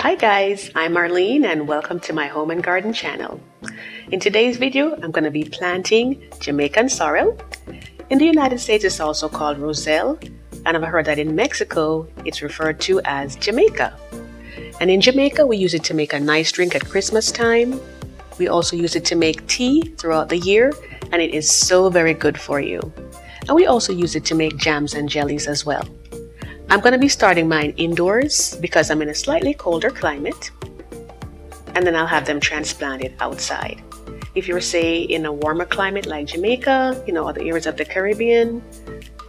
Hi guys, I'm Marlene and welcome to my home and garden channel. In today's video, I'm going to be planting Jamaican sorrel. In the United States, it's also called Roselle, and I've heard that in Mexico, it's referred to as Jamaica. And in Jamaica, we use it to make a nice drink at Christmas time. We also use it to make tea throughout the year, and it is so very good for you. And we also use it to make jams and jellies as well. I'm going to be starting mine indoors because I'm in a slightly colder climate, and then I'll have them transplanted outside. If you're, say, in a warmer climate like Jamaica, other areas of the Caribbean,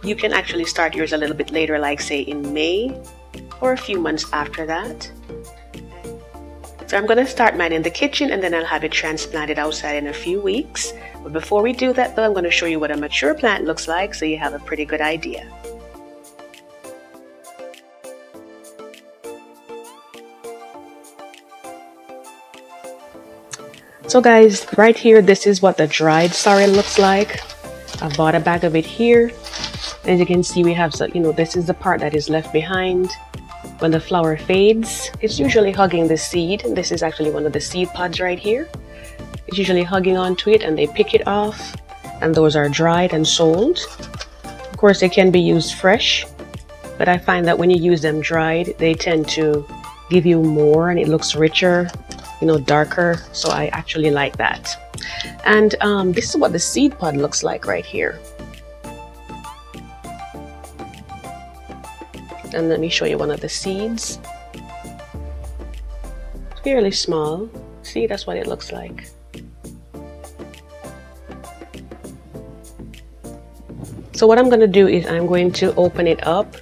you can actually start yours a little bit later, like say in May or a few months after that. So I'm going to start mine in the kitchen and then I'll have it transplanted outside in a few weeks. But before we do that though, I'm going to show you what a mature plant looks like so you have a pretty good idea. So guys, right here, this is what the dried sorrel looks like. I bought a bag of it here. As you can see, we have, this is the part that is left behind. When the flower fades, it's usually hugging the seed. This is actually one of the seed pods right here. It's usually hugging onto it and they pick it off. And those are dried and sold. Of course, they can be used fresh. But I find that when you use them dried, they tend to give you more and it looks richer. Darker, so I actually like that. And this is what the seed pod looks like right here. And let me show you one of the seeds. It's fairly small. See, that's what it looks like. So what I'm going to do is I'm going to open it up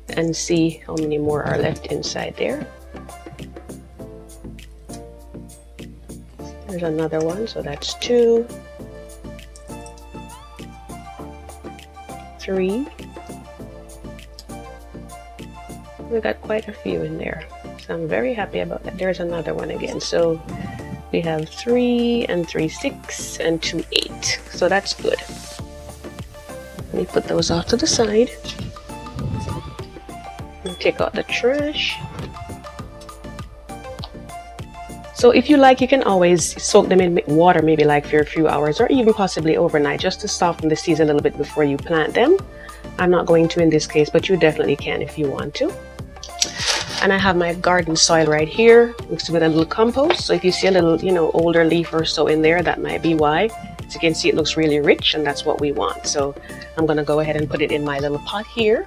and see how many more are left inside there. There's another one, so that's 2, 3. We got quite a few in there, so I'm very happy about that. There's another one again, so we have 3 and 3, 6 and 2, 8. So that's good. Let me put those off to the side and take out the trash. So if you like, you can always soak them in water, maybe like for a few hours or even possibly overnight, just to soften the seeds a little bit before you plant them. I'm not going to in this case, but you definitely can if you want to. And I have my garden soil right here mixed with a little compost. So if you see a little, older leaf or so in there, that might be why. As you can see, it looks really rich and that's what we want. So I'm going to go ahead and put it in my little pot here.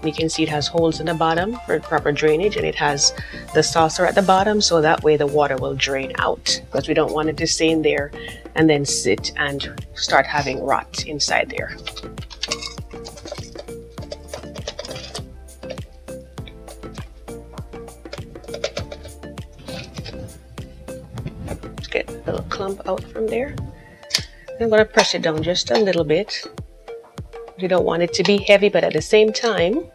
You can see it has holes in the bottom for proper drainage, and it has the saucer at the bottom, so that way the water will drain out, because we don't want it to stay in there and then sit and start having rot inside there. Let's get a little clump out from there. I'm going to press it down just a little bit. You don't want it to be heavy, but at the same time,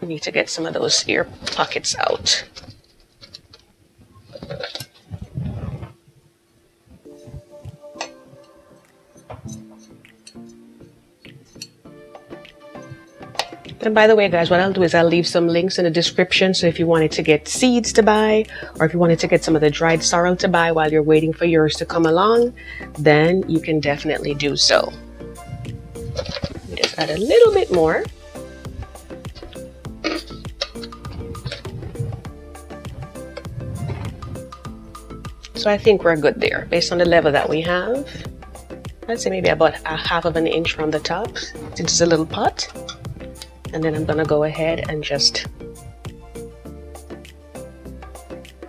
you need to get some of those ear pockets out. And by the way, guys, what I'll do is I'll leave some links in the description. So if you wanted to get seeds to buy, or if you wanted to get some of the dried sorrel to buy while you're waiting for yours to come along, then you can definitely do so. Just add a little bit more. So I think we're good there based on the level that we have. I'd say maybe about a half of an inch from the top, since it's a little pot. And then I'm going to go ahead and just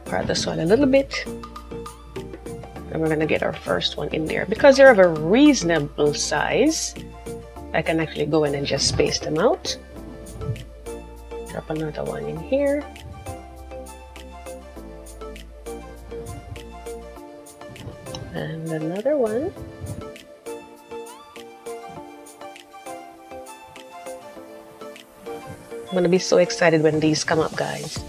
part the soil a little bit. And we're going to get our first one in there. Because they're of a reasonable size, I can actually go in and just space them out. Drop another one in here. And another one. I'm going to be so excited when these come up, guys.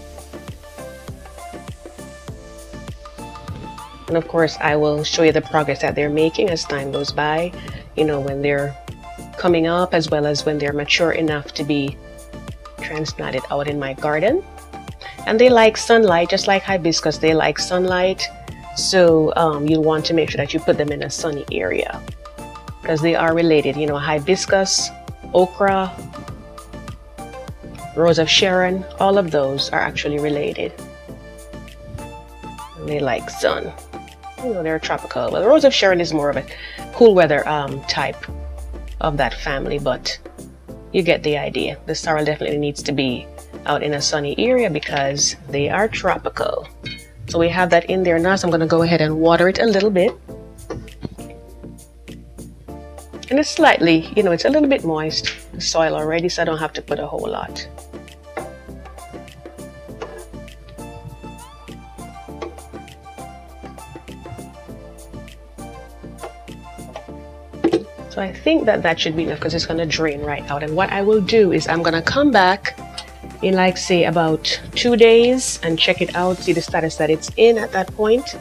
And of course, I will show you the progress that they're making as time goes by, when they're coming up, as well as when they're mature enough to be transplanted out in my garden. And they like sunlight, just like hibiscus, they like sunlight. So you want to make sure that you put them in a sunny area because they are related. You know, hibiscus, okra, rose of Sharon, all of those are actually related. And they like sun. You know, they're tropical. Well, the rose of Sharon is more of a cool weather type of that family, but you get the idea. The sorrel definitely needs to be out in a sunny area because they are tropical. So we have that in there now, so I'm going to go ahead and water it a little bit. And it's slightly, you know, it's a little bit moist, the soil already, so I don't have to put a whole lot. So I think that should be enough because it's going to drain right out. And what I will do is I'm going to come back in, like, say about 2 days and check it out, see the status that it's in at that point.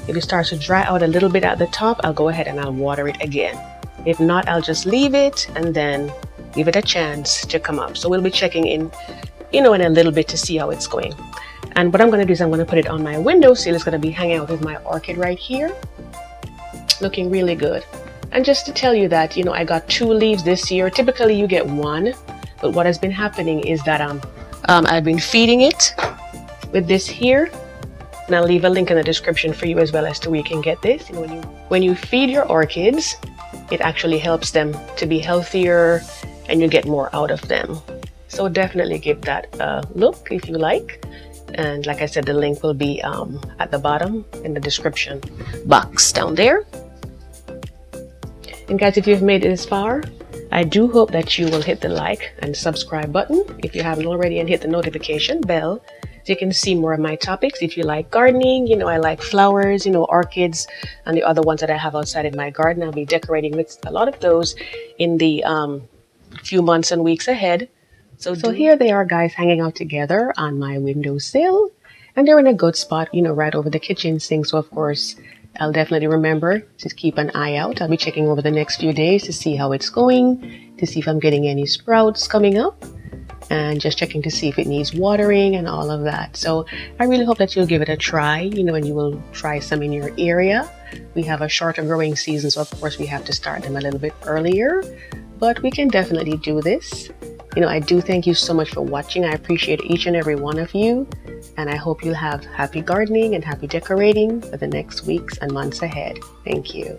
If it starts to dry out a little bit at the top, I'll go ahead and I'll water it again. If not, I'll just leave it and then give it a chance to come up. So we'll be checking in, you know, in a little bit to see how it's going. And what I'm going to do is I'm going to put it on my windowsill. It's going to be hanging out with my orchid right here, looking really good. And just to tell you that, you know, I got 2 leaves this year. Typically you get 1, but what has been happening is that I've been feeding it with this here, and I'll leave a link in the description for you as well as to where you can get this. You know, when you feed your orchids, it actually helps them to be healthier and you get more out of them. So definitely give that a look if you like. And like I said, the link will be at the bottom in the description box down there. And guys, if you've made it this far, I do hope that you will hit the like and subscribe button if you haven't already, and hit the notification bell so you can see more of my topics. If you like gardening, you know, I like flowers, you know, orchids, and the other ones that I have outside in my garden. I'll be decorating with a lot of those in the few months and weeks ahead. So here they are, guys, hanging out together on my windowsill, and they're in a good spot, you know, right over the kitchen sink. So of course, I'll definitely remember to keep an eye out. I'll be checking over the next few days to see how it's going, to see if I'm getting any sprouts coming up, and just checking to see if it needs watering and all of that. So I really hope that you'll give it a try, you know, and you will try some in your area. We have a shorter growing season, so of course we have to start them a little bit earlier, but we can definitely do this. You know, I do thank you so much for watching. I appreciate each and every one of you. And I hope you'll have happy gardening and happy decorating for the next weeks and months ahead. Thank you.